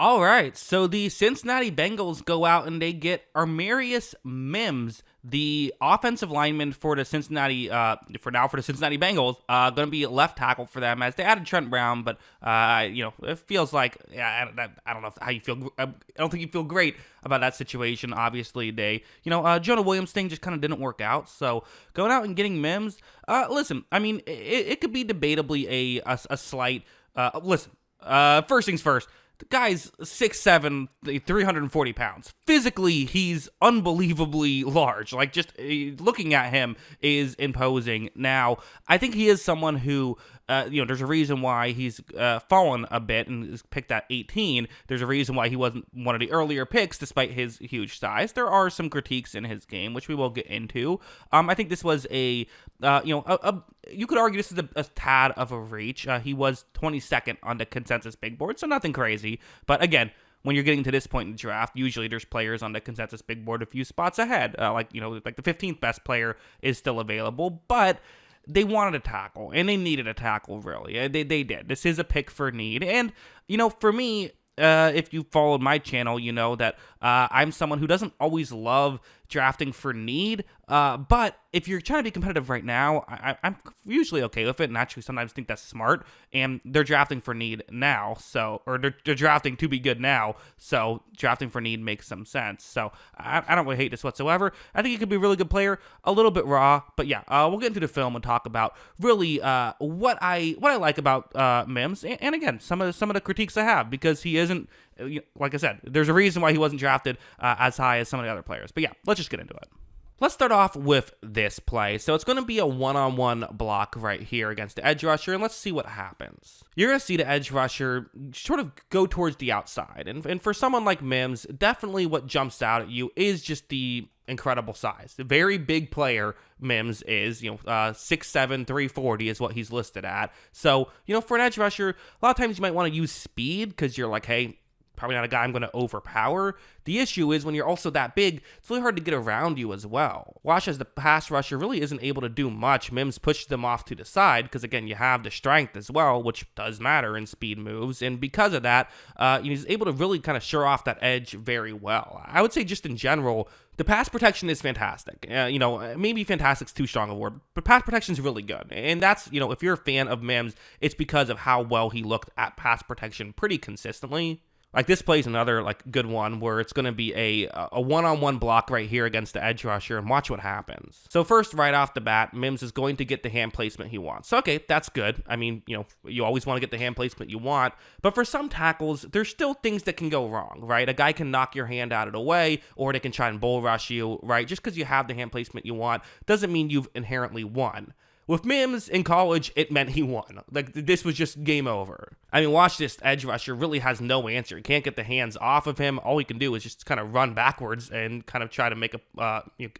All right, so the Cincinnati Bengals go out and they get Amarius Mims, the offensive lineman for the Cincinnati, for the Cincinnati Bengals, going to be left tackle for them as they added Trent Brown, but it feels like I don't know how you feel. I don't think you feel great about that situation. Obviously, Jonah Williams thing just kind of didn't work out. So going out and getting Mims, listen, I mean, it could be debatably a slight. Listen, first things first. The guy's 6'7", 340 pounds. Physically, he's unbelievably large. Like, just looking at him is imposing. Now, I think he is someone who, there's a reason why he's fallen a bit and is picked at 18. There's a reason why he wasn't one of the earlier picks, despite his huge size. There are some critiques in his game, which we will get into. I think this was you could argue this is a tad of a reach. He was 22nd on the consensus big board, so nothing crazy. But again, when you're getting to this point in the draft, usually there's players on the consensus big board a few spots ahead. Like the 15th best player is still available, but they wanted a tackle, and they needed a tackle, really. They did. This is a pick for need. And, for me, if you followed my channel, you know that I'm someone who doesn't always love drafting for need, but if you're trying to be competitive right now, I'm usually okay with it, and actually sometimes think that's smart, and they're drafting for need now, or they're drafting to be good now, so drafting for need makes some sense. So I don't really hate this whatsoever. I think he could be a really good player, a little bit raw, but yeah, we'll get into the film and talk about really what I like about Mims, and again, some of the critiques I have, because he isn't, like I said, there's a reason why he wasn't drafted as high as some of the other players. But yeah, let's just get into it. Let's start off with this play. So it's going to be a one-on-one block right here against the edge rusher, and let's see what happens. You're going to see the edge rusher sort of go towards the outside, and for someone like Mims, definitely what jumps out at you is just the incredible size. The very big player Mims is, 6'7", 340 is what he's listed at. So, for an edge rusher, a lot of times you might want to use speed because you're like, hey, probably not a guy I'm going to overpower. The issue is when you're also that big, it's really hard to get around you as well. Watch as the pass rusher really isn't able to do much. Mims pushes them off to the side because, again, you have the strength as well, which does matter in speed moves. And because of that, he's able to really kind of shore off that edge very well. I would say just in general, the pass protection is fantastic. Maybe fantastic's too strong a word, but pass protection is really good. And that's, if you're a fan of Mims, it's because of how well he looked at pass protection pretty consistently. Like, this play is another, good one where it's going to be a one-on-one block right here against the edge rusher, and watch what happens. So first, right off the bat, Mims is going to get the hand placement he wants. So, okay, that's good. I mean, you always want to get the hand placement you want, but for some tackles, there's still things that can go wrong, right? A guy can knock your hand out of the way, or they can try and bull rush you, right? Just because you have the hand placement you want doesn't mean you've inherently won. With Mims in college, it meant he won. This was just game over. I mean, watch this. Edge rusher really has no answer. He can't get the hands off of him. All he can do is just kind of run backwards and kind of try to make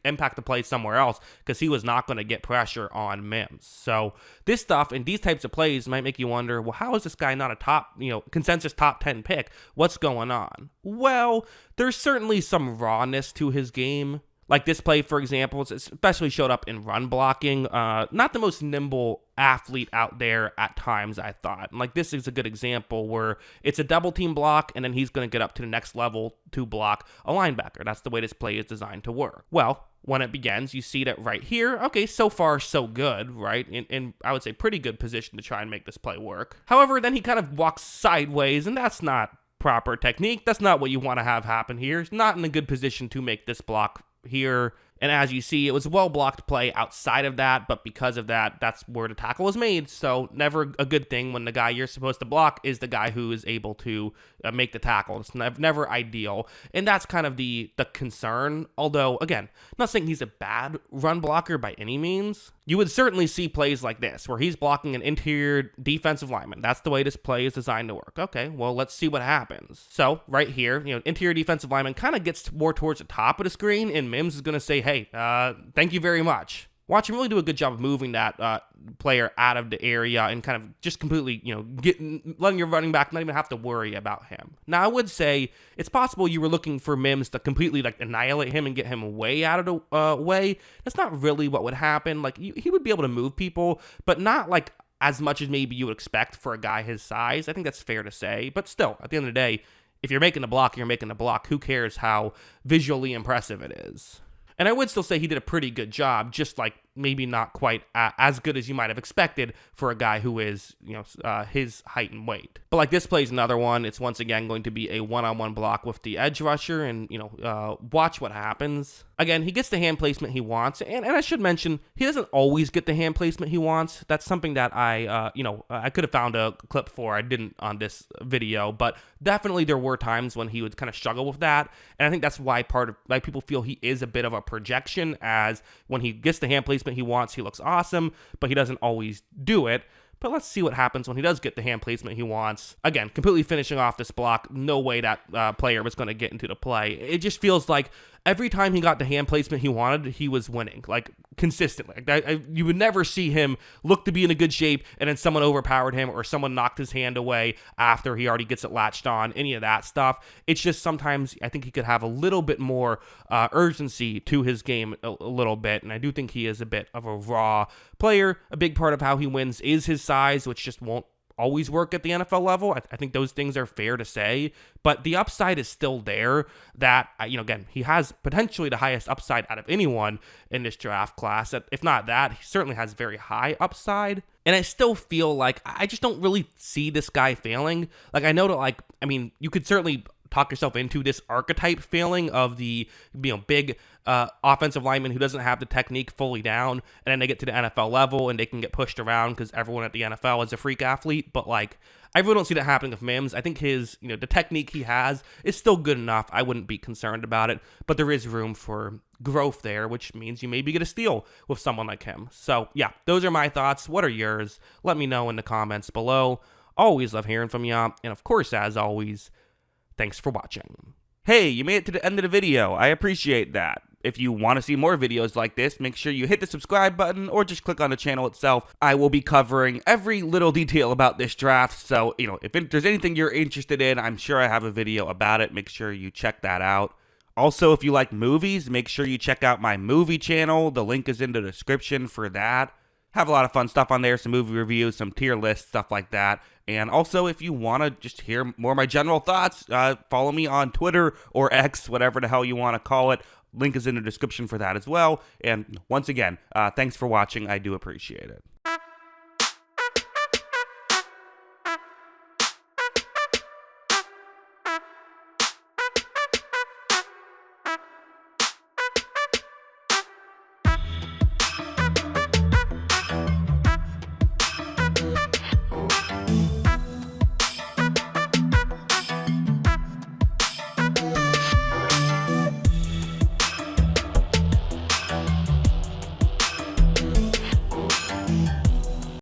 impact the play somewhere else, because he was not going to get pressure on Mims. So this stuff and these types of plays might make you wonder, well, how is this guy not a top, consensus top 10 pick? What's going on? Well, there's certainly some rawness to his game. Like this play, for example, it's especially showed up in run blocking. Not the most nimble athlete out there at times, I thought. And this is a good example where it's a double team block, and then he's going to get up to the next level to block a linebacker. That's the way this play is designed to work. Well, when it begins, you see that right here. Okay, so far, so good, right? In I would say pretty good position to try and make this play work. However, then he kind of walks sideways, and that's not proper technique. That's not what you want to have happen here. He's not in a good position to make this block here. And as you see, it was a well-blocked play outside of that, but because of that, that's where the tackle was made. So never a good thing when the guy you're supposed to block is the guy who is able to make the tackle. It's never ideal. And that's kind of the concern. Although, again, I'm not saying he's a bad run blocker by any means. You would certainly see plays like this, where he's blocking an interior defensive lineman. That's the way this play is designed to work. Okay, well, let's see what happens. So, right here, interior defensive lineman kind of gets more towards the top of the screen, and Mims is going to say, hey, thank you very much. Watch him really do a good job of moving that player out of the area and kind of just completely, letting your running back not even have to worry about him. Now, I would say it's possible you were looking for Mims to completely annihilate him and get him way out of the way. That's not really what would happen. He would be able to move people, but not as much as maybe you would expect for a guy his size. I think that's fair to say. But still, at the end of the day, if you're making a block, you're making a block. Who cares how visually impressive it is? And I would still say he did a pretty good job, just like maybe not quite as good as you might have expected for a guy who is, his height and weight. But like this play is another one. It's once again going to be a one-on-one block with the edge rusher, and watch what happens. Again, he gets the hand placement he wants, and I should mention he doesn't always get the hand placement he wants. That's something that I could have found a clip for. I didn't on this video, but definitely there were times when he would kind of struggle with that, and I think that's why people feel he is a bit of a projection, as when he gets the hand placement he wants, he looks awesome, but he doesn't always do it. But let's see what happens when he does get the hand placement he wants. Again, completely finishing off this block. No way that player was going to get into the play. It just feels like every time he got the hand placement he wanted, he was winning, like consistently. You would never see him look to be in a good shape and then someone overpowered him or someone knocked his hand away after he already gets it latched on, any of that stuff. It's just sometimes I think he could have a little bit more urgency to his game a little bit, and I do think he is a bit of a raw player. A big part of how he wins is his size, which just won't always work at the NFL level. I think those things are fair to say, but the upside is still there. That, again, he has potentially the highest upside out of anyone in this draft class. If not that, he certainly has very high upside. And I still feel like I just don't really see this guy failing. Like, I know that, you could certainly talk yourself into this archetype failing of the big offensive lineman who doesn't have the technique fully down, and then they get to the NFL level and they can get pushed around because everyone at the NFL is a freak athlete. But I really don't see that happening with Mims. I think his, the technique he has is still good enough. I wouldn't be concerned about it, but there is room for growth there, which means you maybe get a steal with someone like him. So yeah, those are my thoughts. What are yours? Let me know in the comments below. Always love hearing from y'all, and of course, as always, thanks for watching. Hey, you made it to the end of the video. I appreciate that. If you want to see more videos like this, make sure you hit the subscribe button or just click on the channel itself. I will be covering every little detail about this draft, so, if there's anything you're interested in, I'm sure I have a video about it. Make sure you check that out. Also, if you like movies, make sure you check out my movie channel. The link is in the description for that. Have a lot of fun stuff on there, some movie reviews, some tier lists, stuff like that. And also, if you want to just hear more of my general thoughts, follow me on Twitter or X, whatever the hell you want to call it. Link is in the description for that as well. And once again, thanks for watching. I do appreciate it.